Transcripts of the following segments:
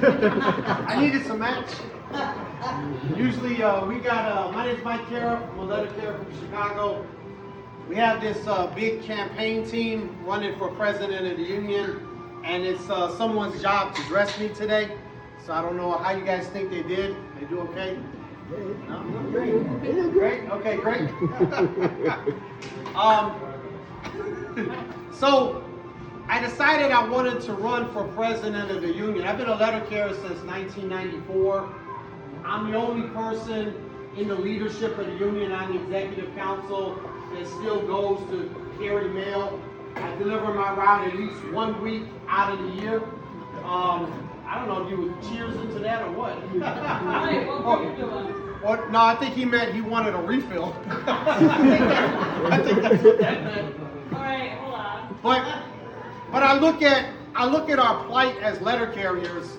I needed some match. Usually we got, my name's Mike Cara, I'm a letter carrier from Chicago. We have this big campaign team running for president of the union, and it's someone's job to dress me today. So I don't know how you guys think they did. They do okay? No? Great? Okay, great. So I decided I wanted to run for president of the union. I've been a letter carrier since 1994. I'm the only person in the leadership of the union on the executive council that still goes to carry mail. I deliver my route at least 1 week out of the year. I don't know if you would cheers into that or what. Hey, what were you doing? Or, no, I think he meant he wanted a refill. I think that's what that meant. All right, hold on. But I look at our plight as letter carriers,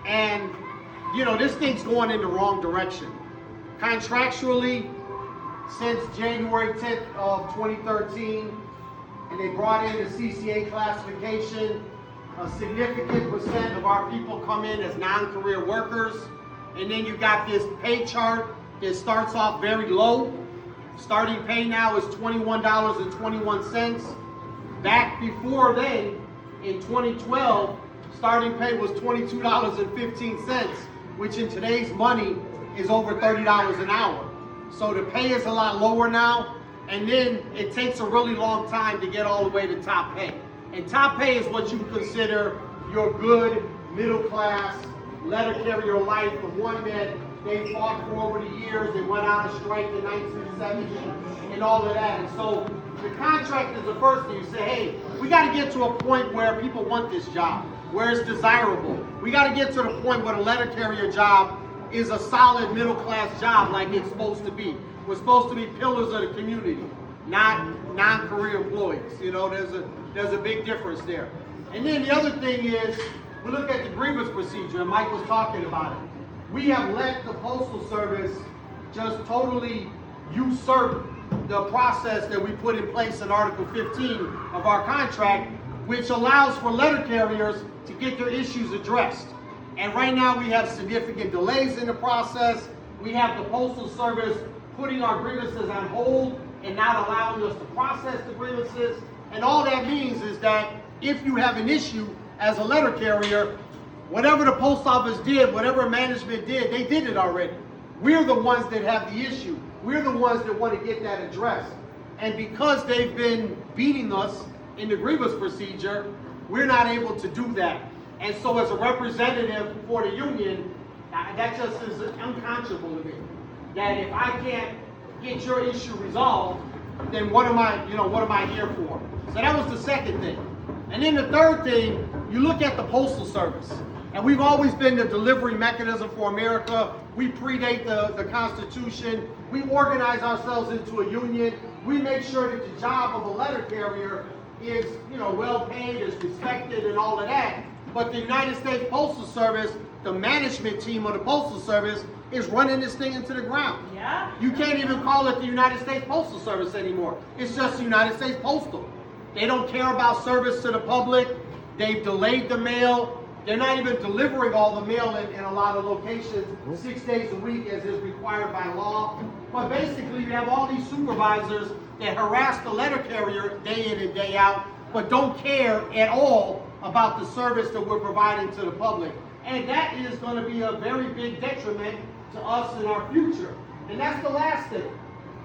and you know, this thing's going in the wrong direction. Contractually, since January 10th of 2013, and they brought in the CCA classification, a significant percent of our people come in as non-career workers. And then you got this pay chart that starts off very low. Starting pay now is $21.21. Back before then, in 2012, starting pay was $22.15, which in today's money is over $30 an hour. So the pay is a lot lower now, and then it takes a really long time to get all the way to top pay. And top pay is what you consider your good middle class letter carrier life, the one that they fought for over the years. They went out on strike in 1970 and all of that. And so the contract is the first thing. You say, hey, we got to get to a point where people want this job, where it's desirable. We got to get to the point where the letter carrier job is a solid middle class job like it's supposed to be. We're supposed to be pillars of the community, not non-career employees. You know, there's a big difference there. And then the other thing is, we look at the grievance procedure, and Mike was talking about it. We have let the Postal Service just totally usurp the process that we put in place in Article 15 of our contract, which allows for letter carriers to get their issues addressed. And right now we have significant delays in the process. We have the Postal Service putting our grievances on hold and not allowing us to process the grievances. And all that means is that if you have an issue as a letter carrier, whatever the post office did, whatever management did, they did it already. We're the ones that have the issue. We're the ones that want to get that addressed. And because they've been beating us in the grievance procedure, we're not able to do that. And so as a representative for the union, that just is unconscionable to me. That if I can't get your issue resolved, then what am I here for? So that was the second thing. And then the third thing, you look at the Postal Service. And we've always been the delivery mechanism for America. We predate the Constitution. We organize ourselves into a union. We make sure that the job of a letter carrier is, well paid, is respected, and all of that. But the United States Postal Service, the management team of the Postal Service, is running this thing into the ground. Yeah? You can't even call it the United States Postal Service anymore. It's just the United States Postal. They don't care about service to the public. They've delayed the mail. They're not even delivering all the mail in a lot of locations 6 days a week as is required by law. But basically you have all these supervisors that harass the letter carrier day in and day out, but don't care at all about the service that we're providing to the public. And that is going to be a very big detriment to us in our future. And that's the last thing.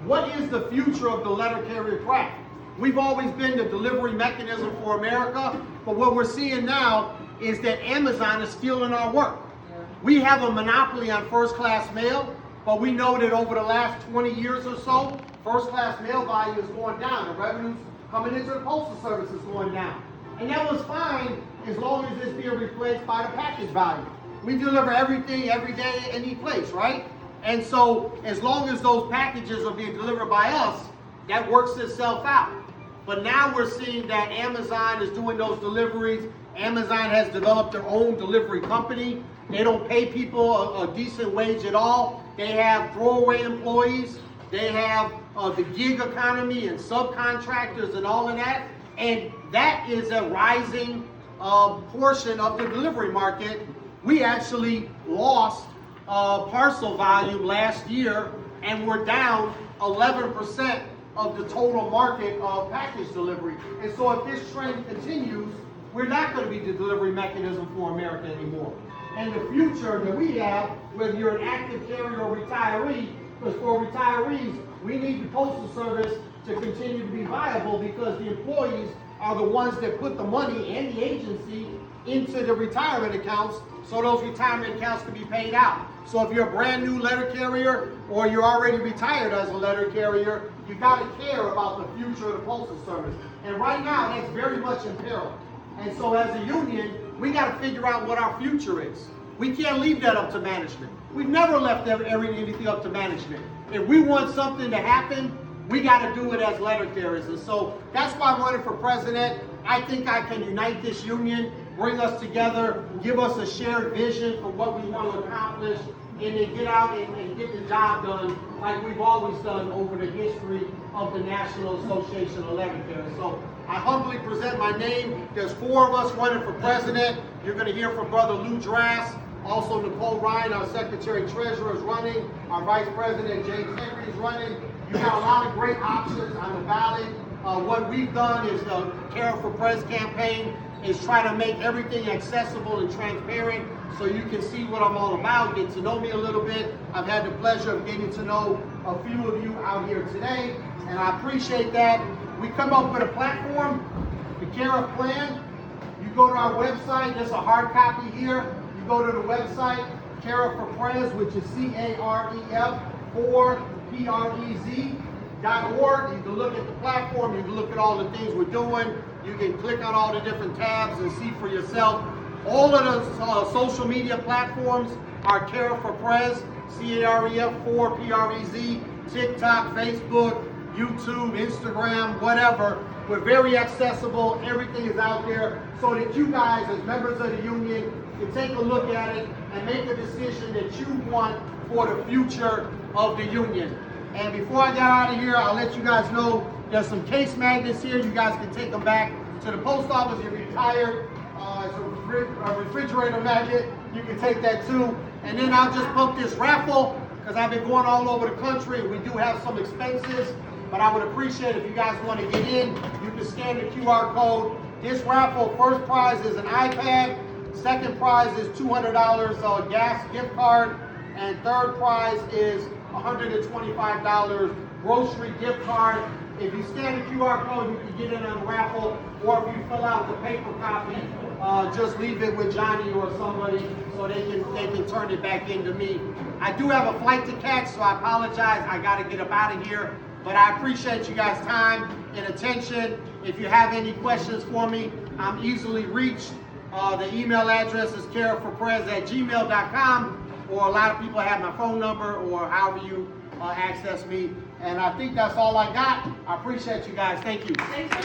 What is the future of the letter carrier craft? We've always been the delivery mechanism for America, but what we're seeing now is that Amazon is stealing our work. We have a monopoly on first-class mail, but we know that over the last 20 years or so, first-class mail volume is going down. The revenues coming into the Postal Service is going down. And that was fine as long as it's being replaced by the package volume. We deliver everything, every day, any place, right? And so as long as those packages are being delivered by us, that works itself out. But now we're seeing that Amazon is doing those deliveries. Amazon has developed their own delivery company. They don't pay people a decent wage at all. They have throwaway employees. They have the gig economy and subcontractors and all of that. And that is a rising portion of the delivery market we actually lost parcel volume last year, and we're down 11% of the total market of package delivery. And so if this trend continues, we're not going to be the delivery mechanism for America anymore. And the future that we have, whether you're an active carrier or retiree, because for retirees, we need the Postal Service to continue to be viable, because the employees are the ones that put the money and the agency into the retirement accounts, so those retirement accounts can be paid out. So if you're a brand new letter carrier or you're already retired as a letter carrier, you got to care about the future of the Postal Service. And right now, that's very much in peril. And so as a union, we got to figure out what our future is. We can't leave that up to management. We've never left anything up to management. If we want something to happen, we got to do it as letter carriers. And so that's why I'm running for president. I think I can unite this union, bring us together, give us a shared vision for what we want to accomplish, and then get out and get the job done like we've always done over the history of the National Association of Letter Carriers. So I humbly present my name. There's 4 of us running for president. You're going to hear from Brother Lou Drass. Also, Nicole Ryan, our Secretary Treasurer, is running. Our Vice President, James Henry, is running. You got a lot of great options on the ballot. What we've done is the Care for Prez campaign is try to make everything accessible and transparent so you can see what I'm all about, get to know me a little bit. I've had the pleasure of getting to know a few of you out here today, and I appreciate that. We come up with a platform, the Care Plan. You go to our website, there's a hard copy here. You go to the website, Care for Prez, which is CAREF for PREZ.org. You can look at the platform, you can look at all the things we're doing. You can click on all the different tabs and see for yourself. All of the social media platforms are Care for Prez, CAREF for PREZ, TikTok, Facebook, YouTube, Instagram, whatever. We're very accessible. Everything is out there so that you guys, as members of the union, can take a look at it and make a decision that you want for the future of the union. And before I get out of here, I'll let you guys know there's some case magnets here. You guys can take them back to the post office. If you're retired, it's a refrigerator magnet. You can take that too. And then I'll just pump this raffle, because I've been going all over the country and we do have some expenses. But I would appreciate if you guys want to get in, you can scan the QR code. This raffle, first prize is an iPad. Second prize is $200 gas gift card. And third prize is $125 grocery gift card. If you scan the QR code, you can get in on the raffle, or if you fill out the paper copy, just leave it with Johnny or somebody so they can turn it back into me. I do have a flight to catch, so I apologize. I got to get up out of here, but I appreciate you guys' time and attention. If you have any questions for me, I'm easily reached. The email address is careforprez@gmail.com, or a lot of people have my phone number, or however you access me. And I think that's all I got. I appreciate you guys. Thank you. Thanks for